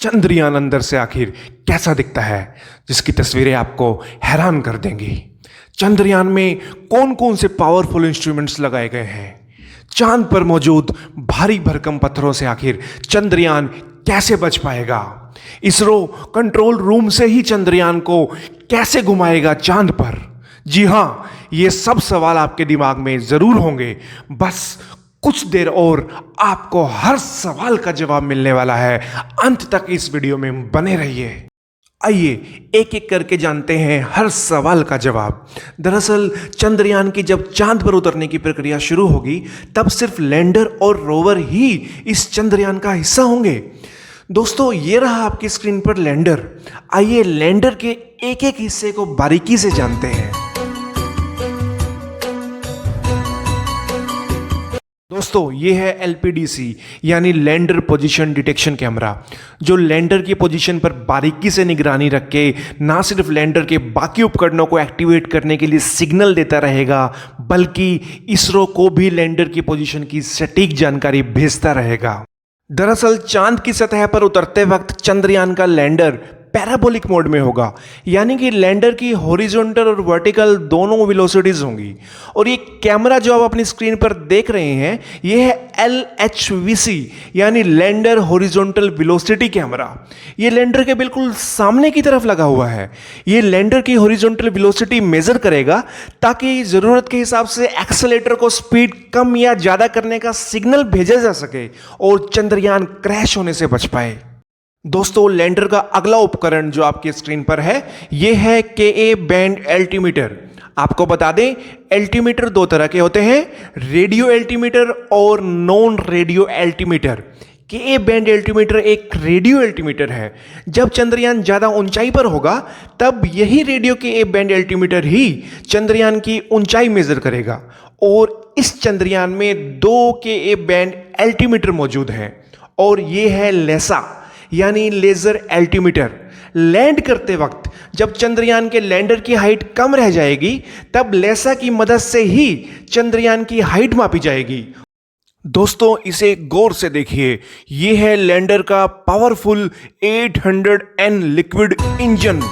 चंद्रयान अंदर से आखिर कैसा दिखता है, जिसकी तस्वीरें आपको हैरान कर देंगी। चंद्रयान में कौन कौन से पावरफुल इंस्ट्रूमेंट्स लगाए गए हैं, चांद पर मौजूद भारी भरकम पत्थरों से आखिर चंद्रयान कैसे बच पाएगा, इसरो कंट्रोल रूम से ही चंद्रयान को कैसे घुमाएगा चांद पर। जी हां, ये सब सवाल आपके दिमाग में जरूर होंगे। बस कुछ देर और आपको हर सवाल का जवाब मिलने वाला है। अंत तक इस वीडियो में बने रहिए। आइए एक एक करके जानते हैं हर सवाल का जवाब। दरअसल चंद्रयान की जब चांद पर उतरने की प्रक्रिया शुरू होगी, तब सिर्फ लैंडर और रोवर ही इस चंद्रयान का हिस्सा होंगे। दोस्तों, ये रहा आपकी स्क्रीन पर लैंडर। आइए लैंडर के एक एक हिस्से को बारीकी से जानते हैं। दोस्तों, ये है LPDC यानी लैंडर पोजीशन डिटेक्शन कैमरा, जो लैंडर की पोजीशन पर बारीकी से निगरानी रख के ना सिर्फ लैंडर के बाकी उपकरणों को एक्टिवेट करने के लिए सिग्नल देता रहेगा, बल्कि इसरो को भी लैंडर की पोजीशन की सटीक जानकारी भेजता रहेगा। दरअसल चांद की सतह पर उतरते वक्त चंद्रयान का लैंडर पैराबोलिक मोड में होगा, यानी कि लैंडर की हॉरिजॉन्टल और वर्टिकल दोनों वेलोसिटीज होंगी। और ये कैमरा जो आप अपनी स्क्रीन पर देख रहे हैं, ये है LHVC यानी लैंडर हॉरिजॉन्टल वेलोसिटी कैमरा। ये लैंडर के बिल्कुल सामने की तरफ लगा हुआ है। ये लैंडर की हॉरिजॉन्टल वेलोसिटी मेजर करेगा, ताकि ज़रूरत के हिसाब से एक्सेलेरेटर को स्पीड कम या ज़्यादा करने का सिग्नल भेजा जा सके और चंद्रयान क्रैश होने से बच पाए। दोस्तों, लैंडर का अगला उपकरण जो आपकी स्क्रीन पर है, यह है KA बैंड एल्टीमीटर। आपको बता दें, एल्टीमीटर दो तरह के होते हैं, रेडियो एल्टीमीटर और non radio altimeter. KA band altimeter एक रेडियो एल्टीमीटर है। जब चंद्रयान ज़्यादा ऊंचाई पर होगा, तब यही रेडियो KA बैंड एल्टीमीटर ही चंद्रयान की ऊंचाई मेजर करेगा। और इस चंद्रयान में दो KA बैंड एल्टीमीटर मौजूद हैं, और ये है लेसा यानी लेजर एल्टीमीटर। लैंड करते वक्त जब चंद्रयान के लैंडर की हाइट कम रह जाएगी, तब लेसा की मदद से ही चंद्रयान की हाइट मापी जाएगी। दोस्तों, इसे गौर से देखिए। यह है लैंडर का पावरफुल 800N लिक्विड इंजन।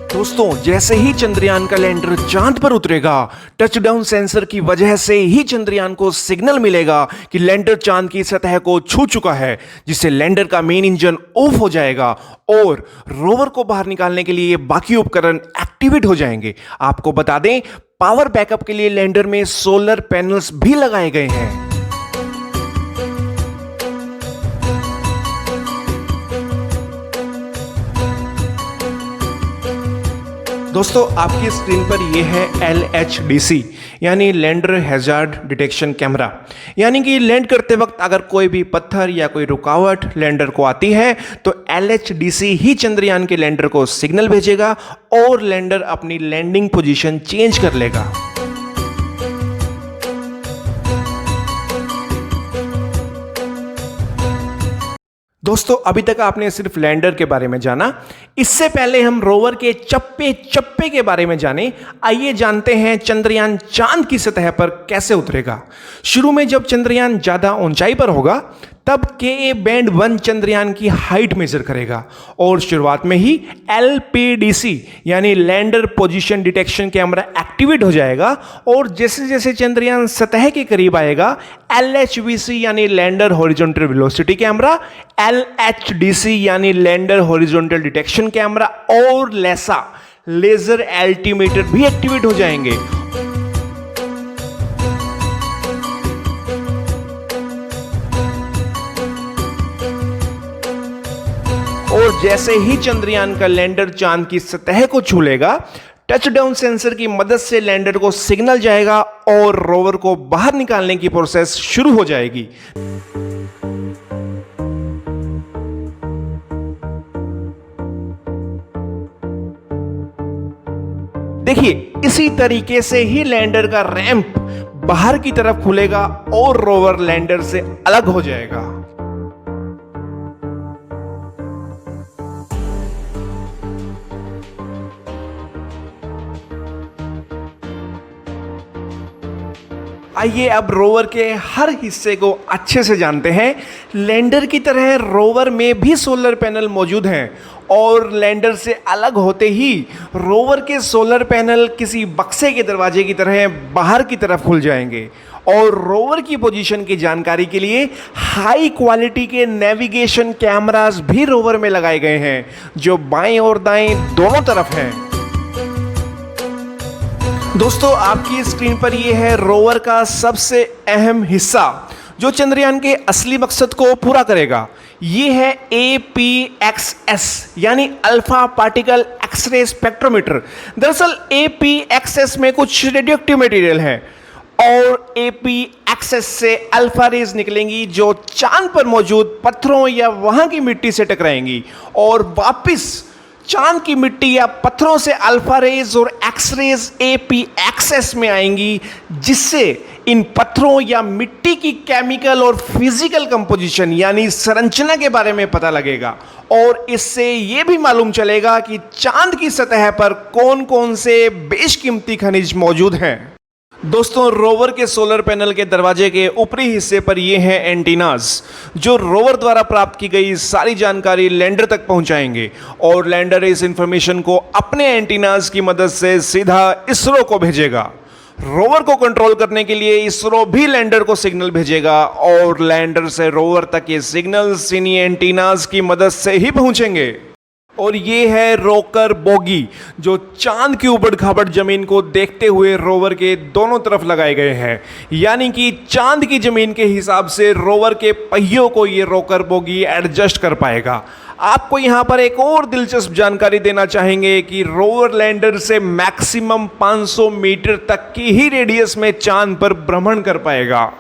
दोस्तों, जैसे ही चंद्रयान का लैंडर चांद पर उतरेगा, टचडाउन सेंसर की वजह से ही चंद्रयान को सिग्नल मिलेगा कि लैंडर चांद की सतह को छू चुका है, जिससे लैंडर का मेन इंजन ऑफ हो जाएगा और रोवर को बाहर निकालने के लिए बाकी उपकरण एक्टिवेट हो जाएंगे। आपको बता दें, पावर बैकअप के लिए लैंडर में सोलर पैनल्स भी लगाए गए हैं। दोस्तों, आपकी स्क्रीन पर यह है LHDC यानी लैंडर हैजार्ड डिटेक्शन कैमरा। यानी कि लैंड करते वक्त अगर कोई भी पत्थर या कोई रुकावट लैंडर को आती है, तो LHDC ही चंद्रयान के लैंडर को सिग्नल भेजेगा और लैंडर अपनी लैंडिंग पोजीशन चेंज कर लेगा। दोस्तों, अभी तक आपने सिर्फ लैंडर के बारे में जाना। इससे पहले हम रोवर के चप्पे चप्पे के बारे में जाने। आइए जानते हैं चंद्रयान चांद की सतह पर कैसे उतरेगा। शुरू में जब चंद्रयान ज्यादा ऊंचाई पर होगा, तब KA बैंड 1 चंद्रयान की हाइट मेजर करेगा और शुरुआत में ही LPDC यानी lander position detection camera activate हो जाएगा। और जैसे जैसे चंद्रयान सतह के करीब आएगा, LHVC यानी lander horizontal velocity camera, LHDC यानी लैंडर हॉरिजॉन्टल डिटेक्शन कैमरा और लेसा लेजर एल्टीमीटर भी एक्टिवेट हो जाएंगे। और जैसे ही चंद्रयान का लैंडर चांद की सतह को छू लेगा, टचडाउन सेंसर की मदद से लैंडर को सिग्नल जाएगा और रोवर को बाहर निकालने की प्रोसेस शुरू हो जाएगी। देखिए, इसी तरीके से ही लैंडर का रैंप बाहर की तरफ खुलेगा और रोवर लैंडर से अलग हो जाएगा। आइए अब रोवर के हर हिस्से को अच्छे से जानते हैं। लैंडर की तरह रोवर में भी सोलर पैनल मौजूद हैं और लैंडर से अलग होते ही रोवर के सोलर पैनल किसी बक्से के दरवाजे की तरह बाहर की तरफ खुल जाएंगे और रोवर की पोजीशन की जानकारी के लिए हाई क्वालिटी के नेविगेशन कैमरास भी रोवर में लगाए गए हैं जो बाएं और दाएं दोनों तरफ हैं। दोस्तों, आपकी स्क्रीन पर यह है रोवर का सबसे अहम हिस्सा जो चंद्रयान के असली मकसद को पूरा करेगा। ये है APXS यानी अल्फा पार्टिकल एक्सरे स्पेक्ट्रोमीटर। दरअसल APXS में कुछ रेडियोएक्टिव मटेरियल है और APXS से अल्फा रेज निकलेंगी जो चांद पर मौजूद पत्थरों या वहां की मिट्टी से टकराएंगी और वापस चांद की मिट्टी या पत्थरों से अल्फा रेज और एक्स रेज APXS में आएंगी, जिससे इन पत्थरों या मिट्टी की केमिकल और फिजिकल कंपोजिशन यानी संरचना के बारे में पता लगेगा और इससे यह भी मालूम चलेगा कि चांद की सतह पर कौन कौन से बेशकीमती खनिज मौजूद हैं। दोस्तों, रोवर के सोलर पैनल के दरवाजे के ऊपरी हिस्से पर ये हैं एंटीनास जो रोवर द्वारा प्राप्त की गई सारी जानकारी लैंडर तक पहुंचाएंगे और लैंडर इस इंफॉर्मेशन को अपने एंटीनास की मदद से सीधा इसरो को भेजेगा। रोवर को कंट्रोल करने के लिए इसरो भी लैंडर को सिग्नल भेजेगा और लैंडर से रोवर तक ये सिग्नल्स इन्हीं एंटीनास की मदद से ही पहुंचेंगे। और ये है रोकर बोगी जो चांद की उबड़ खाबड़ जमीन को देखते हुए रोवर के दोनों तरफ लगाए गए हैं, यानी कि चांद की जमीन के हिसाब से रोवर के पहियों को ये रोकर बोगी एडजस्ट कर पाएगा। आपको यहाँ पर एक और दिलचस्प जानकारी देना चाहेंगे कि रोवर लैंडर से मैक्सिमम 500 मीटर तक की ही रेडियस में चांद पर भ्रमण कर पाएगा।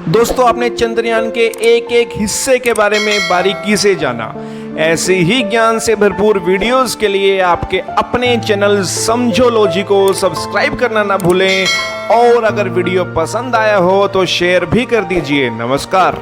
दोस्तों, आपने चंद्रयान के एक एक हिस्से के बारे में बारीकी से जाना। ऐसे ही ज्ञान से भरपूर वीडियोस के लिए आपके अपने चैनल समझोलॉजी को सब्सक्राइब करना ना भूलें और अगर वीडियो पसंद आया हो तो शेयर भी कर दीजिए। नमस्कार।